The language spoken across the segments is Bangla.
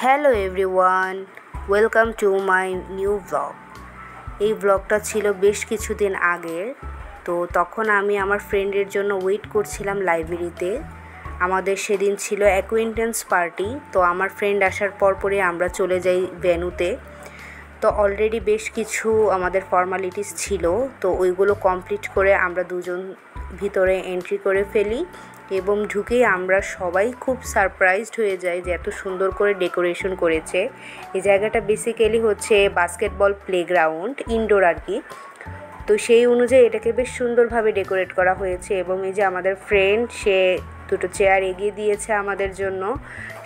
Hello everyone, welcome to my new blog. এই ব্লগটা ছিল বেশ কিছুদিন আগের। তো তখন আমি আমার ফ্রেন্ডের জন্য ওয়েট করছিলাম লাইব্রেরিতে। আমাদের সেদিন ছিল অ্যাকুইন্টেন্স পার্টি। তো আমার ফ্রেন্ড আসার পরপরই আমরা চলে যাই ভেন্যুতে। তো অলরেডি বেশ কিছু আমাদের ফর্মালিটিস ছিল, তো ওইগুলো কমপ্লিট করে আমরা দুজন ভিতরে এন্ট্রি করে ফেলি এবং ঢুকেই আমরা সবাই খুব সারপ্রাইজড হয়ে যাই যে এত সুন্দর করে ডেকোরেশন করেছে। এই জায়গাটা বেসিক্যালি হচ্ছে বাস্কেটবল প্লেগ্রাউন্ড, ইনডোর আর কি। তো সেই অনুযায়ী এটাকে বেশ সুন্দরভাবে ডেকোরেট করা হয়েছে এবং এই যে আমাদের ফ্রেন্ড, সে দুটো চেয়ার এগিয়ে দিয়েছে আমাদের জন্য।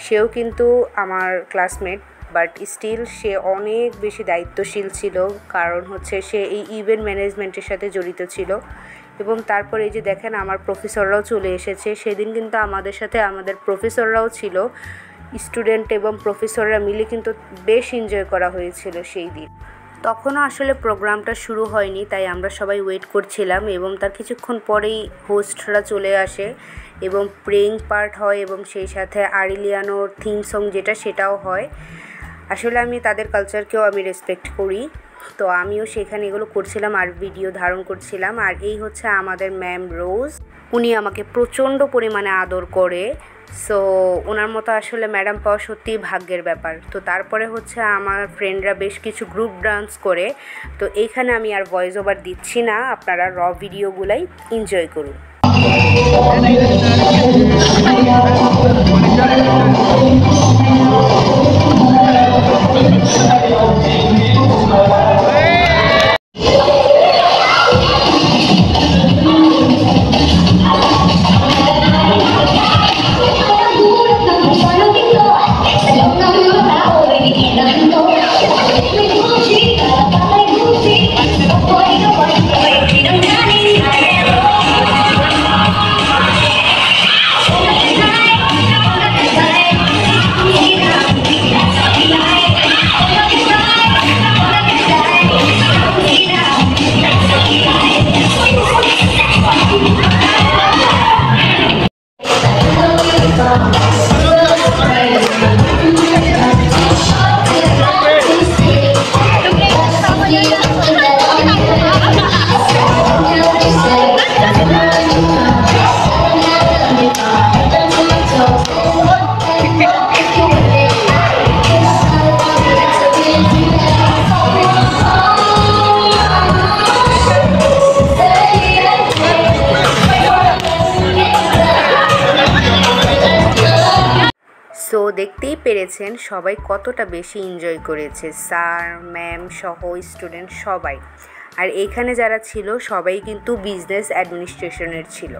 সেও কিন্তু আমার ক্লাসমেট, বাট স্টিল সে অনেক বেশি দায়িত্বশীল ছিল, কারণ হচ্ছে সে এই ইভেন্ট ম্যানেজমেন্টের সাথে জড়িত ছিল। এবং তারপরে এই যে দেখেন আমার প্রফেসররাও চলে এসেছে। সেদিন কিন্তু আমাদের সাথে আমাদের প্রফেসররাও ছিল। স্টুডেন্ট এবং প্রফেসররা মিলে কিন্তু বেশ এনজয় করা হয়েছিল সেই দিন। তখনও আসলে প্রোগ্রামটা শুরু হয়নি, তাই আমরা সবাই ওয়েট করছিলাম এবং তার কিছুক্ষণ পরেই হোস্টরা চলে আসে এবং প্রেইং পার্ট হয় এবং সেই সাথে আরিলিয়ানোর থিম সং যেটা, সেটাও হয়। আসলে আমি তাদের কালচারকেও আমি রেসপেক্ট করি, তো আমিও সেখানে এগুলো করছিলাম আর ভিডিও ধারণ করছিলাম। আর এই হচ্ছে আমাদের ম্যাম রোজ, উনি আমাকে প্রচণ্ড পরিমাণে আদর করে। সো ওনার মতো আসলে ম্যাডাম পাওয়া সত্যিই ভাগ্যের ব্যাপার। তো তারপরে হচ্ছে আমার ফ্রেন্ডরা বেশ কিছু গ্রুপ ডান্স করে। তো এইখানে আমি আর ভয়েস ওভার দিচ্ছি না, আপনারা র ভিডিওগুলাই এনজয় করুন। সো দেখতেই পেরেছেন সবাই কতটা বেশি এনজয় করেছে, স্যার ম্যাম সহ স্টুডেন্ট সবাই। আর এইখানে যারা ছিল সবাই কিন্তু বিজনেস অ্যাডমিনিস্ট্রেশনের ছিল।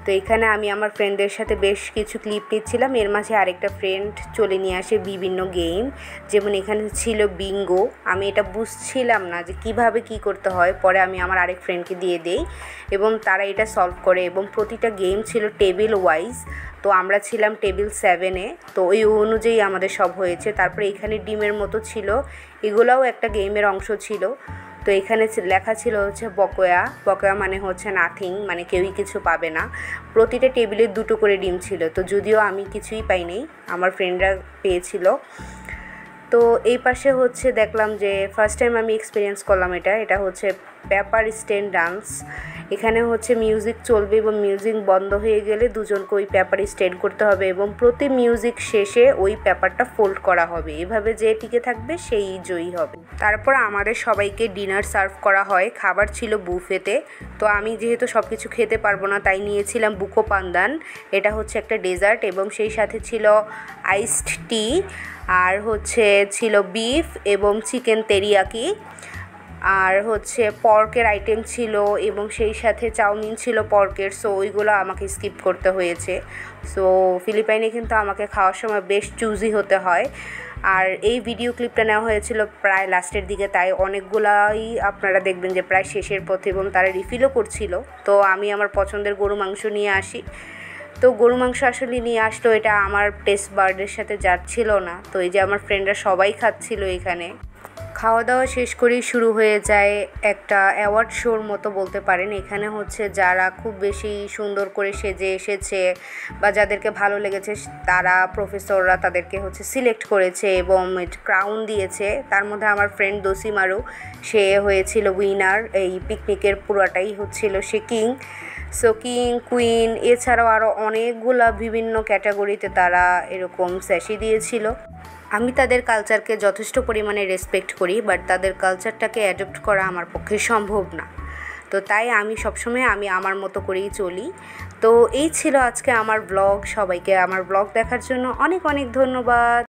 তো এখানে আমি আমার ফ্রেন্ডদের সাথে বেশ কিছু ক্লিপ নিচ্ছিলাম। এর মাঝে আরেকটা ফ্রেন্ড চলে নিয়ে আসে বিভিন্ন গেম, যেমন এখানে ছিল বিঙ্গো। আমি এটা বুঝছিলাম না যে কিভাবে কি করতে হয়, পরে আমি আমার আরেক ফ্রেন্ডকে দিয়ে দেই এবং তারা এটা সলভ করে। এবং প্রতিটা গেম ছিল টেবিল ওয়াইজ, তো আমরা ছিলাম টেবিল 7-এ। তো ওই অনুযায়ী আমাদের সব হয়েছে। তারপরে এখানে ডিমের মতো ছিল, এগুলোও একটা গেমের অংশ ছিল। তো এখানে লেখা ছিল হচ্ছে বকয়া। বকয়া মানে হচ্ছে নাথিং, মানে কেউই কিছু পাবে না। প্রতিটা টেবিলে দুটো করে ডিম ছিল, তো যদিও আমি কিছুই পাইনি, আমার ফ্রেন্ডরা পেয়েছিল। তো এই পাশে হচ্ছে দেখলাম যে ফার্স্ট টাইম আমি এক্সপিরিয়েন্স করলাম এটা হচ্ছে পেপার স্ট্যান্ড ডান্স। এখানে হচ্ছে মিউজিক চলবে এবং মিউজিক বন্ধ হয়ে গেলে দুজনকে ওই পেপার স্ট্যান্ড করতে হবে এবং প্রতি মিউজিক শেষে ওই পেপারটা ফোল্ড করা হবে, এভাবে যে টিকে থাকবে সেই জয়ী হবে। তারপর আমাদের সবাইকে ডিনার সার্ভ করা হয়, খাবার ছিল বুফেতে। তো আমি যেহেতু সব কিছু খেতে পারবো না, তাই নিয়েছিলাম বুকো পান্দান। এটা হচ্ছে একটা ডেজার্ট এবং সেই সাথে ছিল আইসড টি, আর হচ্ছে ছিল বিফ এবং চিকেন তেরিয়াকি, আর হচ্ছে পর্কের আইটেম ছিল এবং সেই সাথে চাউমিন ছিল পর্কের। সো ওইগুলো আমাকে স্কিপ করতে হয়েছে। সো ফিলিপাইনে কিন্তু আমাকে খাওয়ার সময় বেশ চুজি হতে হয়। আর এই ভিডিও ক্লিপটা নেওয়া হয়েছিল প্রায় লাস্টের দিকে, তাই অনেকগুলাই আপনারা দেখবেন যে প্রায় শেষের পথে এবং তারা রিফিলও করছিল। তো আমি আমার পছন্দের গরু মাংস নিয়ে আসি। তো গরু মাংস আসলে নিয়ে আসলো, এটা আমার টেস্ট বার্ডের সাথে যাচ্ছিল না। তো এই যে আমার ফ্রেন্ডরা সবাই খাচ্ছিল এখানে। খাওয়া দাওয়া শেষ করেই শুরু হয়ে যায় একটা অ্যাওয়ার্ড শোর মতো বলতে পারেন। এখানে হচ্ছে যারা খুব বেশি সুন্দর করে সেজে এসেছে বা যাদেরকে ভালো লেগেছে তারা প্রফেসররা তাদেরকে হচ্ছে সিলেক্ট করেছে এবং ক্রাউন দিয়েছে। তার মধ্যে আমার ফ্রেন্ড দোসিমারু, সে হয়েছিল উইনার। এই পিকনিকের পুরোটাই হচ্ছিল সে কিং। সো কিং, কুইন, এছাড়াও আরও অনেকগুলা বিভিন্ন ক্যাটাগরিতে তারা এরকম স্যাশি দিয়েছিল। আমি তাদের কালচারকে যথেষ্ট পরিমাণে রেসপেক্ট করি, বাট তাদের কালচারটাকে অ্যাডপ্ট করা আমার পক্ষে সম্ভব না। তো তাই আমি সবসময় আমার মতো করেই চলি। তো এই ছিল আজকে আমার ব্লগ। সবাইকে আমার ব্লগ দেখার জন্য অনেক অনেক ধন্যবাদ।